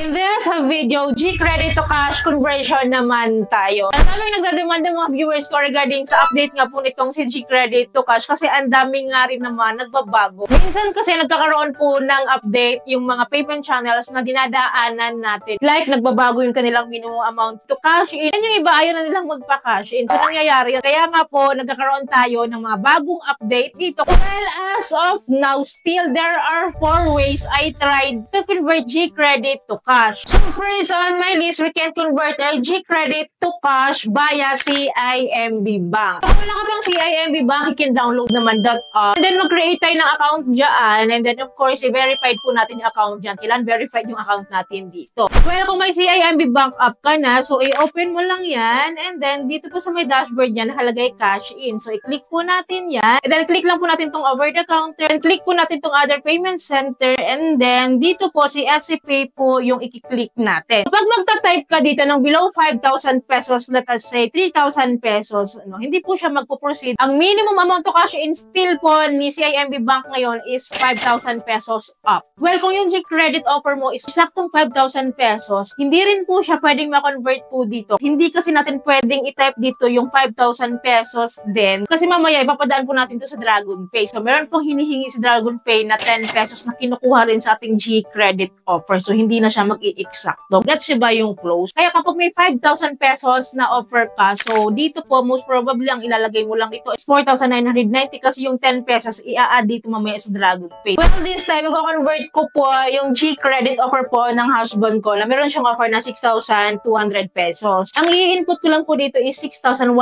In this video, G-credit to cash conversion naman tayo. Ang daming nagdademand ng mga viewers ko regarding sa update nga po nitong si G-credit to cash kasi ang daming nga rin naman nagbabago. Minsan kasi nagkakaroon po ng update yung mga payment channels na dinadaanan natin. Like nagbabago yung kanilang minimum amount to cash in. Yan yung iba ayaw na nilang magpa-cash in. So nangyayari yun. Kaya nga po nagkakaroon tayo ng mga bagong update dito. Well, as of now, still there are 4 ways I tried to convert G-credit to cash. So first on my list, we can convert a G-credit to cash via CIMB Bank. Kung wala ka pang CIMB Bank, you can download naman that app. And then mag-create tayo ng account dyan. And then of course, i-verified po natin yung account dyan. Kailan verified yung account natin dito. Well, kung may CIMB Bank app ka na, so i-open mo lang yan. And then dito po sa may dashboard yan, nakalagay cash in. So i-click po natin yan. And then click lang po natin tong over the counter. And click po natin tong other payment center. And then dito po si SCPay po yung i-click natin. Kapag magta-type ka dito ng below 5,000 pesos, let us say 3,000 pesos, no, hindi po siya magpo-proceed. Ang minimum amount to cash in still po ni CIMB Bank ngayon is 5,000 pesos up. Well, kung yung G-credit offer mo is saktong 5,000 pesos, hindi rin po siya pwedeng ma-convert po dito. Hindi kasi natin pwedeng i-type dito yung 5,000 pesos din. Kasi mamaya ipapadaan po natin to sa DragonPay. So, meron pong hinihingi si DragonPay na 10 pesos na kinukuha rin sa ating G-credit offer. So, hindi na siya mag-i-exacto. Gets siya ba yung flows? Kaya kapag may 5,000 pesos na offer ka, so dito po, most probably ang ilalagay mo lang dito is 4,990 kasi yung 10 pesos i-add dito mamaya sa DragonPay. Well, this time, mag-convert ko po yung G-credit offer po ng husband ko na meron siyang offer na 6,200 pesos. Ang i-input ko lang po dito is 6,190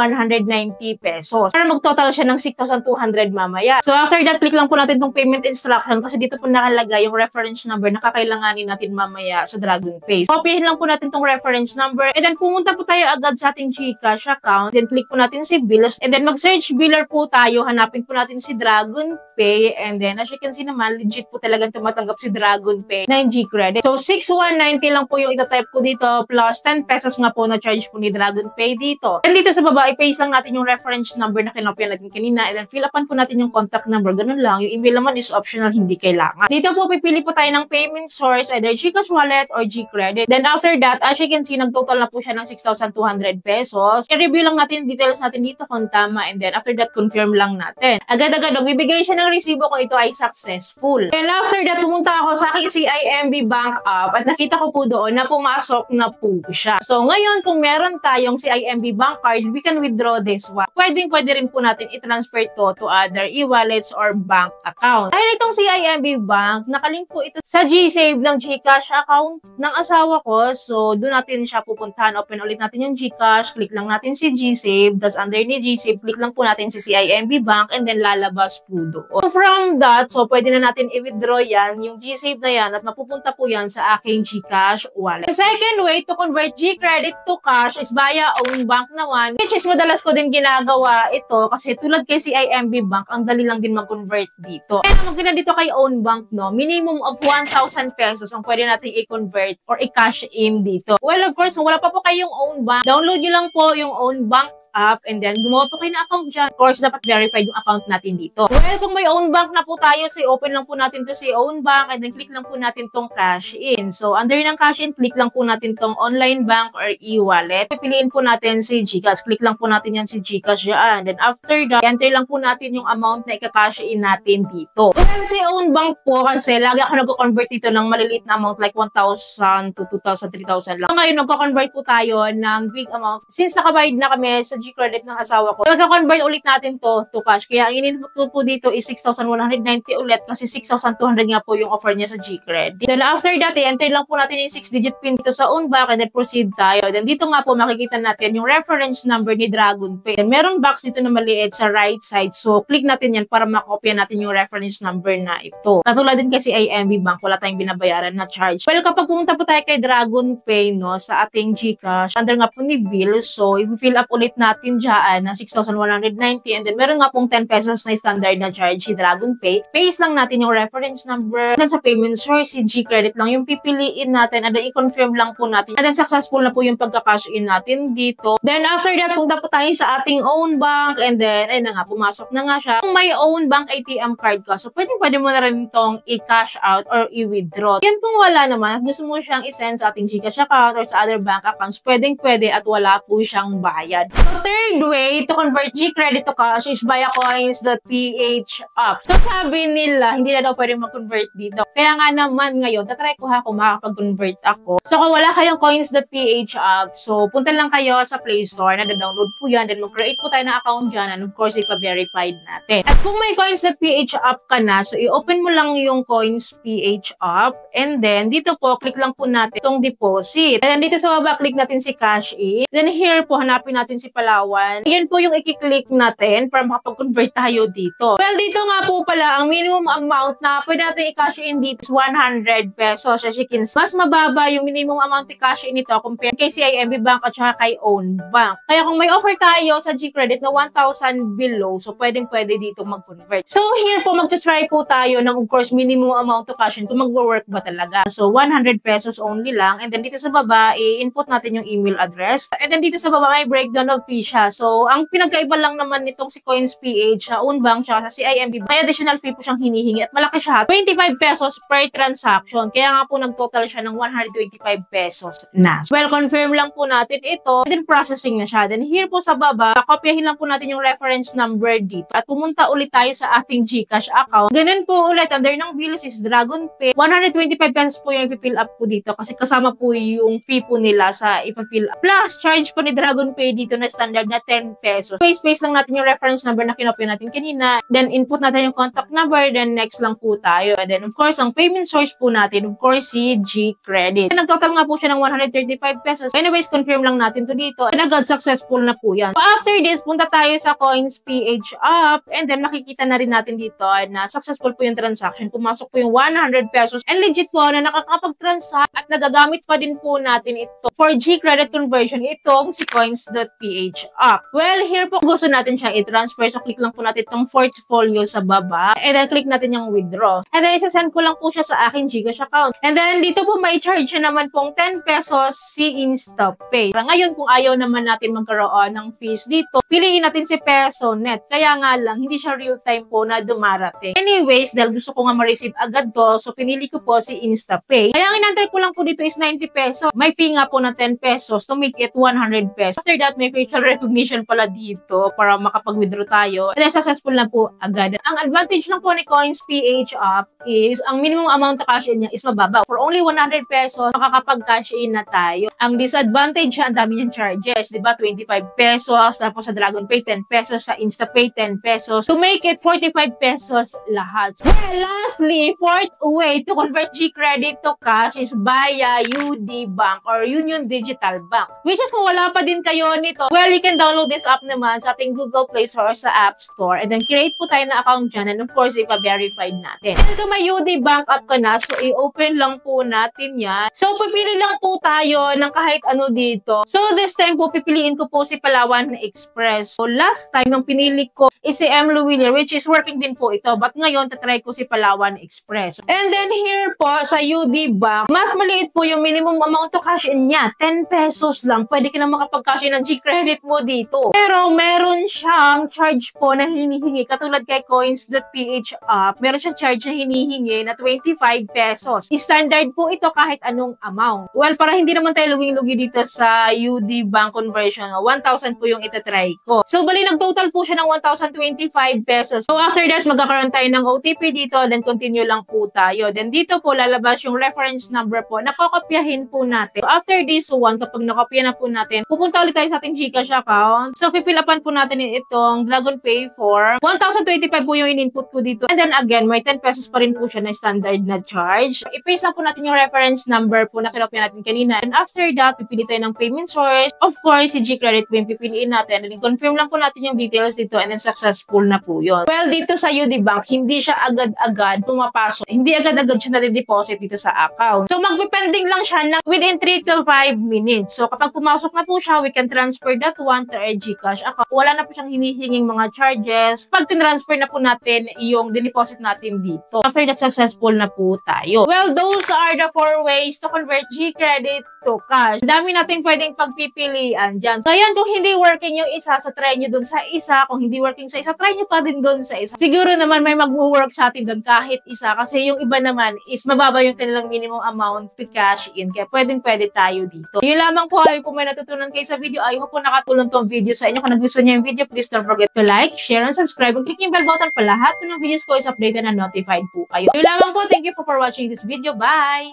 pesos. Para mag-total siya ng 6,200 mamaya. So, after that, click lang po natin tong payment instruction kasi dito po nakalagay yung reference number na kakailanganin natin mamaya sa DragonPay. Copyhin lang po natin tong reference number and then pumunta po tayo agad sa ating GCash account. Then click po natin si bills and then mag-search biller po tayo. Hanapin po natin si DragonPay and then as you can see naman, legit po talagang tumatanggap si DragonPay na yung G-credit. So 6,190 lang po yung itatype ko dito plus 10 pesos nga po na charge po ni DragonPay dito. And dito sa baba, i-paste lang natin yung reference number na kinopya natin kanina and then fill upan po natin yung contact number. Ganun lang. Yung email naman is optional, hindi kailangan. Dito po pipili po tayo ng payment source, either GCash wallet or G-credit. Then after that, as you can see, nag-total na po siya ng 6,200 pesos. I-review lang natin details natin dito kung tama and then after that, confirm lang natin. Agad-agad, magbibigay siya ng resibo kung ito ay successful. And after that, pumunta ako sa aking CIMB Bank app at nakita ko po doon na pumasok na po siya. So ngayon, kung meron tayong CIMB Bank card, we can withdraw this one. Pwede rin po natin i-transfer to other e-wallets or bank account. Dahil itong CIMB Bank, nakalink po ito sa GSave ng GCash account ng asawa ko. So, doon natin siya pupuntahan. Open ulit natin yung GCash. Click lang natin si GSave. Tapos under ni GSave, click lang po natin si CIMB Bank and then lalabas po doon. So, from that, so pwede na natin i-withdraw yan, yung GSave na yan at mapupunta po yan sa aking GCash wallet. The second way to convert G-credit to cash is via own bank naman, which is madalas ko din ginagawa ito kasi tulad kay CIMB Bank, ang dali lang din mag-convert dito. Kaya naman din dito kay own bank, no, minimum of 1,000 pesos ang pwede natin i-convert or i-cash in dito. Well, of course, kung wala pa po kayong own bank, download nyo lang po yung own bank app and then gumawa po kayo ng account dyan. Of course, dapat verified yung account natin dito. Well, kung may own bank na po tayo, so open lang po natin to si own bank and then click lang po natin tong cash in. So, under ng cash in, click lang po natin tong online bank or e-wallet. Pipiliin po natin si GCash. Click lang po natin yan si GCash dyan. Then after that, enter lang po natin yung amount na ika-cash in natin dito. Well, si own bank po kasi lagi ako nag-convert dito ng maliliit na amount like 1,000 to 2,000, 3,000 lang. Ngayon, nagko-convert po tayo ng big amount. Since nakabayad na kami sa G-credit ng asawa ko, magka-convert ulit natin to cash. Kaya ang in-input ko po dito is 6,190 ulit kasi 6,200 nga po yung offer niya sa G-credit. Then after that, enter lang po natin yung 6-digit pin dito sa own bank and then proceed tayo. Then dito nga po makikita natin yung reference number ni DragonPay. Then meron box dito na maliit sa right side. So click natin yan para makopya natin yung reference number na ito. Katulad din kasi IMB Bank, wala tayong binabayaran na charge. Well, kapag pumunta po tayo kay DragonPay, no, sa ating GCash, under nga po ni bill, so i-fill up ulit natin natin dyan na 6,190 and then meron nga pong 10 pesos na standard na charge si DragonPay. Paste lang natin yung reference number. And then sa payment source, si G-Credit lang yung pipiliin natin and then i-confirm lang po natin. And then successful na po yung pagka-cash in natin dito. Then after that, punta po tayo sa ating own bank and then, ayun na nga, pumasok na nga siya. Kung may own bank ATM card ka, so pwede mo na rin itong i-cash out or i-withdraw. Yan kung wala naman, gusto mo siyang i-send sa ating GCash account or sa other bank accounts, pwede at wala po siyang bayad. So third way to convert G-Credit to cash is via coins.ph app. So sabi nila, hindi na daw pwede mag-convert dito. Kaya nga naman ngayon, tatry ko kung makakapag-convert ako. So kung wala kayong coins.ph app, so punta lang kayo sa Play Store, na-download po yan, then mag-create po tayo ng account dyan, and of course, ipa-verified natin. At kung may coins.ph app ka na, so i-open mo lang yung coins.ph app, and then dito po, click lang po natin itong deposit. And then dito sa baba, click natin si cash in. Then here po, hanapin natin si Palawan. Yan po yung i-click natin para makapag-convert tayo dito. Well, dito nga po pala, ang minimum amount na pwede natin i-cash in dito is 100 pesos. As you can see, mas mababa yung minimum amount i-cash in nito compared kay CIMB Bank at saka kay Own Bank. Kaya kung may offer tayo sa G-Credit na 1,000 below, so pwede dito mag-convert. So here po, mag-try po tayo ng of course minimum amount to cash in kung mag-work ba talaga. So 100 pesos only lang. And then dito sa baba, i-input natin yung email address. And then dito sa baba, may breakdown of fee siya. So ang pinagkaiba lang naman nitong si CoinsPH sa Own Bank tsaka sa CIMB, may additional fee po siyang hinihingi at malaki siya. 25 pesos per transaction. Kaya nga po nag-total siya ng 125 pesos na. Well, confirm lang po natin ito. And then processing na siya. Then here po sa baba, kopyahin lang po natin yung reference number dito. At pumunta ulit tayo sa ating GCash account. Ganun po ulit, under ng bills is DragonPay. 125 pesos po yung i-fill up po dito kasi kasama po yung fee po nila sa i-fill up. Plus, charge po ni DragonPay dito na standard na 10 pesos. Paste lang natin yung reference number na kinopya natin kanina. Then, input natin yung contact number. Then, next lang po tayo. And then, of course, ang payment source po natin, of course, si G-Credit. Nag-total nga po siya ng 135 pesos. Anyways, confirm lang natin to dito. And agad successful na po yan. So, after this, punta tayo sa CoinsPH app. And then, makikita na rin natin dito na successful po yung transaction. Pumasok po yung 100 pesos. And legit po na nakakapag-transact at nagagamit pa din po natin ito for G-Credit conversion. Itong si coins.ph app. Well, here po gusto natin siya i-transfer. So, click lang po natin itong portfolio sa baba. And then, click natin yung withdraw. And then, isasend ko lang po siya sa aking GCash account. And then, dito po may charge naman pong 10 pesos si InstaPay. Ngayon, kung ayaw naman natin magkaroon ng fees dito, piliin natin si PesoNet. Kaya nga lang, hindi siya real time po na dumarating. Anyways, dahil gusto ko nga ma-receive agad to, so pinili ko po si InstaPay. Kaya ang inantay ko lang po dito is 90 pesos. May fee nga po na 10 pesos to make it 100 pesos. After that, may facial recognition pala dito para makapag-withdraw tayo. And then, successful na po agad. Ang advantage lang po ni CoinsPH app is, ang minimum amount na cash in niya is mababa. For only 100 pesos, makakapag-cash in na tayo. Ang disadvantage siya, ang dami niyang charges. Diba? 25 pesos, tapos sa DragonPay, 10 pesos, sa InstaPay, 10 pesos. To make it 45 pesos lahat. Well, lastly, fourth way to convert G-Credit to cash is via UD Bank or Union Digital Bank. Which is kung wala pa din kayo nito, well, you can download this app naman sa ating Google Play Store or sa App Store. And then, create po tayo na account dyan. And of course, ipa-verified natin. And kung may UD Bank app ka na, so i-open lang po natin yan. So, pipili lang po tayo ng kahit ano dito. So, this time po, pipiliin ko po si Palawan Express. So, last time, ang pinili ko is si M. Luwilier, which is working din po ito. But ngayon, tatry ko si Palawan Express. And then here po, sa UD Bank, mas maliit po yung minimum amount to cash in niya. 10 pesos lang. Pwede ka na makapag-cash in ng G-Credit mo dito. Pero meron siyang charge po na hinihingi. Katulad kay coins.ph app, meron siyang charge na hinihingi na 25 pesos. Standard po ito kahit anong amount. Well, para hindi naman tayo luging-lugi dito sa UD Bank conversion, 1,000 po yung itatry ko. So, bali, nag-total po siya ng 1,025 pesos. So, after that, magkakaroon tayo ng OTP dito, then continue lang po tayo. Then, dito po lalabas yung reference number po. Nakokopyahin po natin. So, after this one, kapag nakopya na po natin, pupunta ulit tayo sa ating GCash account. So, pipilapan po natin itong DragonPay for 1,025 po yung in-input ko dito. And then, again, may 10 pesos pa rin po siya na standard na charge. I-paste lang po natin yung reference number po na kinopya natin kanina. And after that, pipili tayo ng payment source. Of course, si G-Credit po yung pipiliin natin. And then, confirm lang po natin yung details dito. And then, successful na po yun. Well, dito sa UD Bank, hindi siya agad-agad pumapasok. Hindi agad-agad siya nade-deposit dito sa account. So, magpipending lang siya ng within 3 to 5 minutes. So, kapag pumasok na po siya, we can transfer that one to our GCash account. Wala na po siyang hinihinging mga charges. Pag tinransfer na po natin yung deposit natin dito. After that, successful na po tayo. Well, those are the 4 ways to convert Gcredit to cash. Dami natin pwedeng pagpipilian dyan. So, ayan, kung hindi working yung isa, so try nyo dun sa isa. Kung hindi working sa isa, try nyo pa din dun sa isa. Siguro naman may mag-work sa atin dun kahit isa. Kasi yung iba naman is mababa yung kanilang minimum amount to cash in. Kaya pwedeng-pwede tayo dito. Yun lamang po. Kung may natutunan kayo sa video, I hope po nakatulong tong video sa inyo. Kung nagustuhan niyo yung video, please don't forget to like, share, and subscribe. And click yung bell button pa lahat po ng videos ko is updated and notified po kayo. Yun lamang po. Thank you for watching this video. Bye!